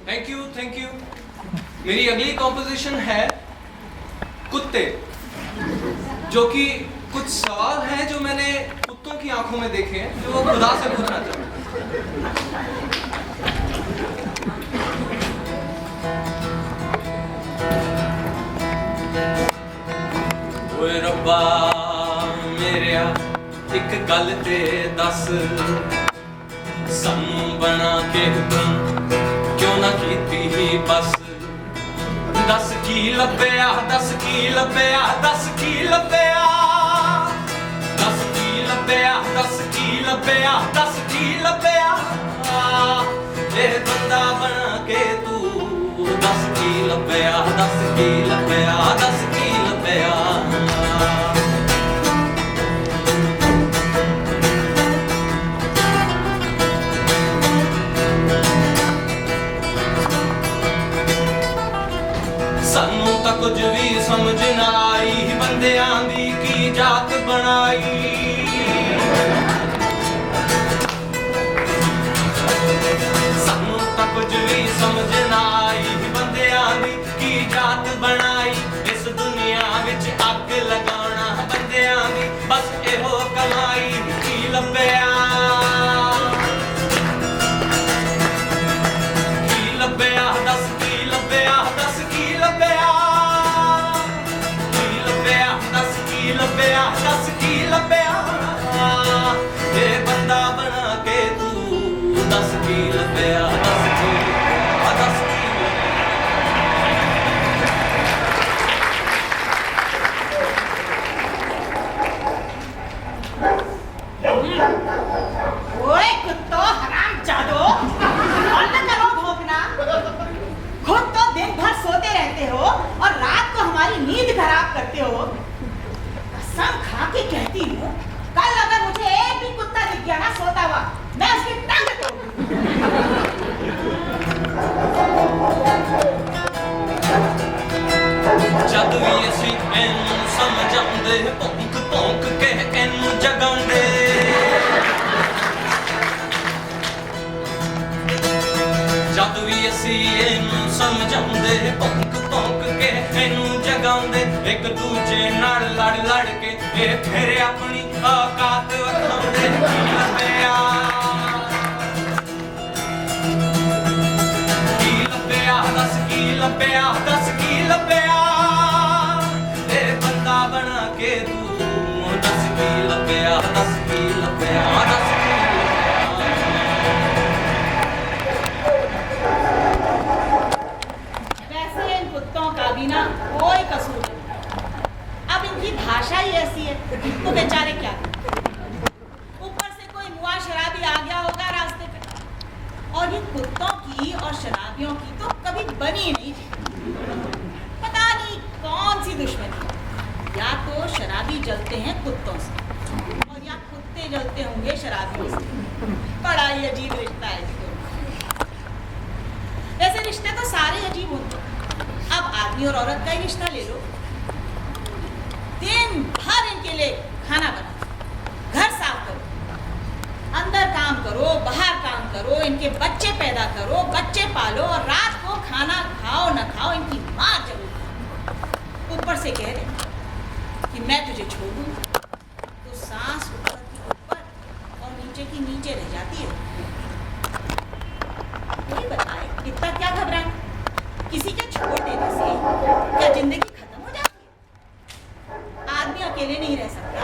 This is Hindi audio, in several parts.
Thank you thank you. मेरी अगली कॉम्पोजिशन है कुत्ते, जो कि कुछ सवाल हैं जो मैंने कुत्तों की आंखों में देखे हैं, जो खुदा से पूछना चाहता हूं। ओए रब्बा मेरिया एक गल ते दस, सानू बना के तुम क्यों ना कीती ही बस। दस की लभ्या, दस की लभ्या, दस की लभ्या, दस की लभ्या, दस की लभ्या, दस की लभ्या। ए बंदा बना के तू दस की लभ्या, दस की लभ्या, दस की लभ्या। सानू तो कुछ भी समझ ना आई, बंदियां दी की जात बनाई। सानू तो कुछ भी समझ ना आई, बंदियां दी की जात बनाई। इस दुनिया विच अग लगाना बंदियां दी बस एहो कमाई। की लभ्या, की लभ्या, दस की लभ्या, दस की लभ्या, की लभ्या, दस की लभ्या, दस की लभ्या। ये बंदा बना के तू दस की लभ्या, दस की लभ्या, दस की ओए कुत्तो हरामजादो, बंद करो भौंकना। खुद तो दिन भर सोते रहते हो और रात को हमारी नींद खराब करते हो। कसम खा के कहती हूँ, कल अगर मुझे एक भी कुत्ता दिख गया ना सोता हुआ, मैं उसकी टांग तोड़ूंगी। जद भी असी एनू समझांदे, भौंक भौंक के एनू जगांदे। जद भी असी एनू समझांदे, भौंक भौंक के एनू जगांदे। एक दूजे नाल लड़ लड़ के ये फिर अपनी औकात वखांदे। की लभ्या, की लभ्या, दस की लभ्या, दस की लभ्या। ए बंदा बना के तू दस की लभ्या, दस की लभ्या, दस की वैसे इन कुत्तों का भी ना कोई कसूर नहीं। अब इनकी भाषा ही ऐसी है तो बेचारे क्या करें। ऊपर से कोई मुआ शराबी आ गया होगा रास्ते पे, और ये कुत्तों की और शराबियों की तो कभी बनी नहीं थी। पता नहीं कौन सी दुश्मनी। या तो शराबी जलते हैं कुत्तों से, और या कुत्ते जलते होंगे शराबियों से। बड़ा ही अजीब रिश्ता है इसको। वैसे रिश्ते तो सारे अजीब होते हैं। अब आदमी और औरत का ही रिश्ता ले लो। दिन भर इनके लिए खाना बनाओ, घर साफ करो, अंदर काम करो, बाहर काम करो, इनके बच्चे पैदा करो, बच्चे पालो, और रात को खाना खाओ न खाओ इनकी मार जरूर। ऊपर से कह रहे कि मैं तुझे छोड़ दूंगा, तो सांस ऊपर की ऊपर और नीचे की नीचे रह जाती है। कोई बताए इतना क्या घबराए? किसी के छोड़ देने से क्या जिंदगी खत्म हो जाती है? आदमी अकेले नहीं रह सकता।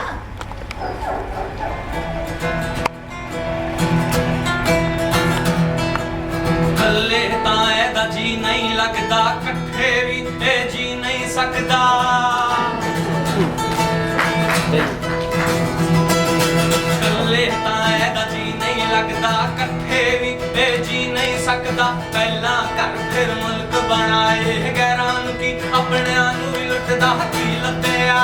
कल्ले ताए दा जी नहीं लगदा, कट्ठे भी ए जी नहीं सकदा। कल्ले ताए दा जी नहीं लगदा, कट्ठे भी ए जी नहीं सकदा। पहला घर फिर मुल्क बनाए, गैरां की अपनियां नूं भी लुटदा। की लभ्या,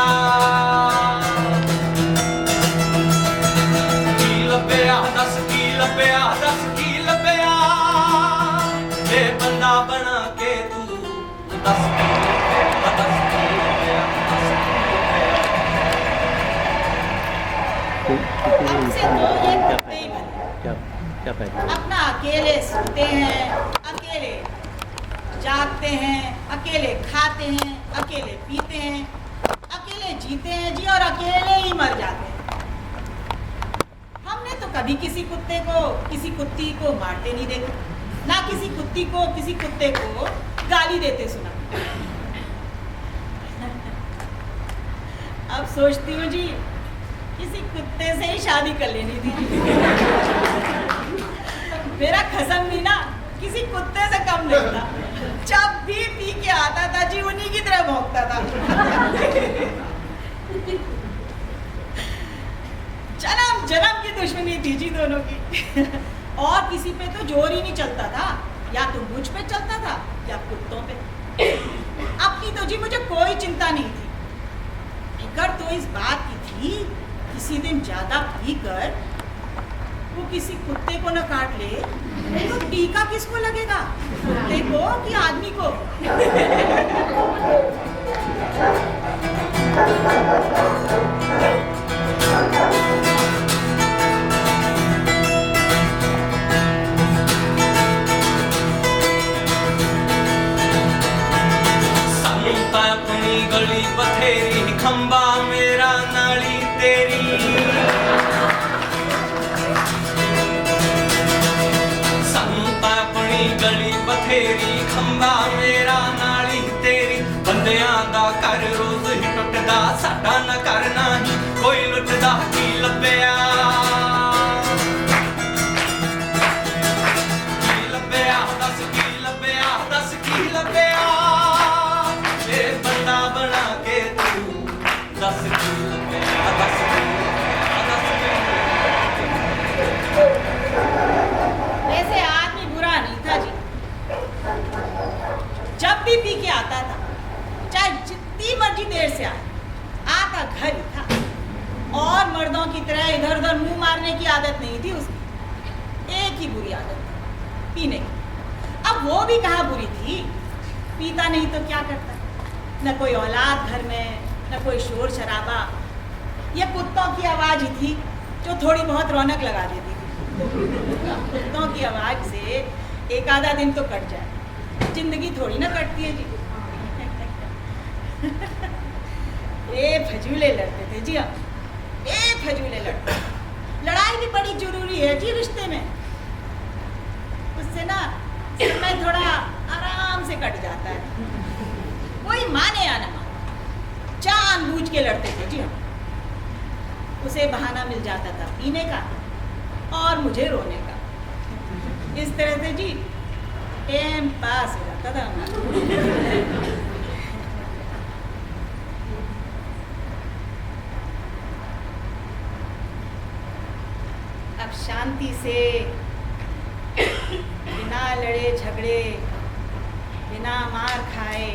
की लभ्या, दस की लभ्या, दस की लभ्या। ये बंदा बना के तू दस की लभ्या, दस की लभ्या, दस की लभ्या। हमसे तो ये कुत्ते ही बने। क्या क्या पैदा अपना अकेले सोते हैं, अकेले भागते हैं, अकेले खाते हैं, अकेले पीते हैं, अकेले जीते हैं जी और अकेले ही मर जाते हैं। हमने तो कभी किसी कुत्ते को, किसी कुत्ती को मारते नहीं देखा, ना किसी कुत्ती को, किसी कुत्ते को गाली देते सुना। अब सोचती हूँ जी किसी कुत्ते से ही शादी कर लेनी थी। मेरा खसम भी ना किसी कुत्ते से कम नहीं था। जब भी पी के आता था जी उन्हीं की तरह भौंकता था। जन्म जन्म की दुश्मनी थी जी दोनों की। और किसी पे तो जोर ही नहीं चलता था, या तो मुझ पे चलता था या कुत्तों पे। अपनी तो जी मुझे कोई चिंता नहीं थी। फिक्र तो इस बात की थी किसी दिन ज्यादा पीकर वो किसी कुत्ते को न काट ले तो टीका किसको लगेगा, कुत्ते को कि आदमी को? संता अपनी गली बथेरी, खंबा मेरा नाली तेरी। गली बथेरी, खंबा मेरा नाली तेरी। बंदियां दा कर रोज ही टुटदा, साडा न करना ही कोई लुटदा। की लभ्या दस की लभ्या, दस की लभ्या। ए बंदा बना के तू दस की लभ्या, दस की लभ्या, दस की लभ्या। वैसे आदमी बुरा नहीं था जी। जब भी पी के आता था, चाहे जितनी मर्जी देर से आए, आता घर ही था। और मर्दों की तरह इधर उधर मुंह मारने की आदत नहीं थी उसकी। एक ही बुरी आदत थी, पीने की। अब वो भी कहाँ बुरी थी, पीता नहीं तो क्या करता? न कोई औलाद घर में, न कोई शोर शराबा। ये कुत्तों की आवाज ही थी जो थोड़ी बहुत रौनक लगा देती थी। कुत्तों की आवाज से एक आधा दिन तो कट जाए, जिंदगी थोड़ी ना कटती है जी। ए फजूले लड़ते थे जी हम, ए फजूले लड़ते। लड़ाई भी बड़ी जरूरी है जी रिश्ते में। उससे ना समय थोड़ा आराम से कट जाता है। कोई माने या ना माने, जानबूझ के लड़ते थे जी हम। उसे बहाना मिल जाता था पीने का और मुझे रोने का। इस तरह से जी टाइम पास हो जाता था हमारा। अब शांति से बिना लड़े झगड़े, बिना मार खाए,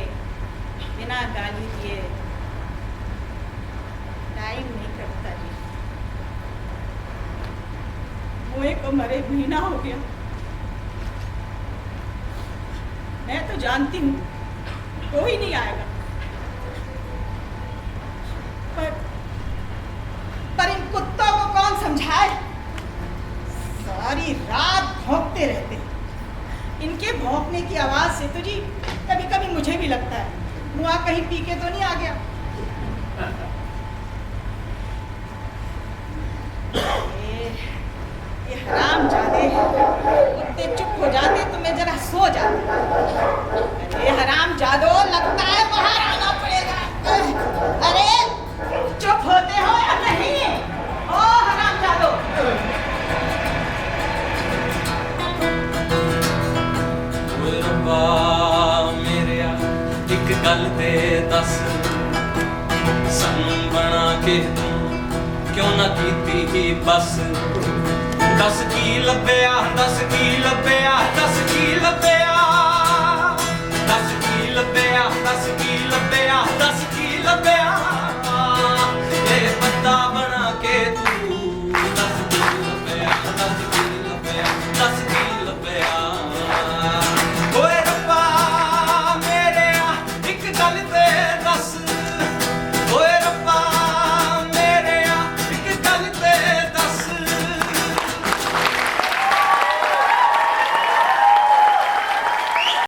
बिना गाली दिए टाइम नहीं कटता जी। मुझे को मरे महीना हो गया। मैं तो जानती हूँ कोई नहीं आएगा, पर इन कुत्तों को कौन समझाए? सारी रात भौंकते रहते हैं। इनके भौंकने की आवाज से तो जी कभी कभी मुझे भी लगता है मुआ कहीं पी के तो नहीं आ गया। ये हरामजादे कुत्ते चुप हो जाते तो मैं जरा सो जाती। अरे हरामजादो, लगता है बाहर आना पड़ेगा। अरे चुप होते हो या नहीं? ओ हरामजादो। रब्बा मेरिया एक गल ते दस, सानू बना के तू क्यों ना कीती ही बस। दस की लभ्या, दस की लभ्या, दस की लभ्या।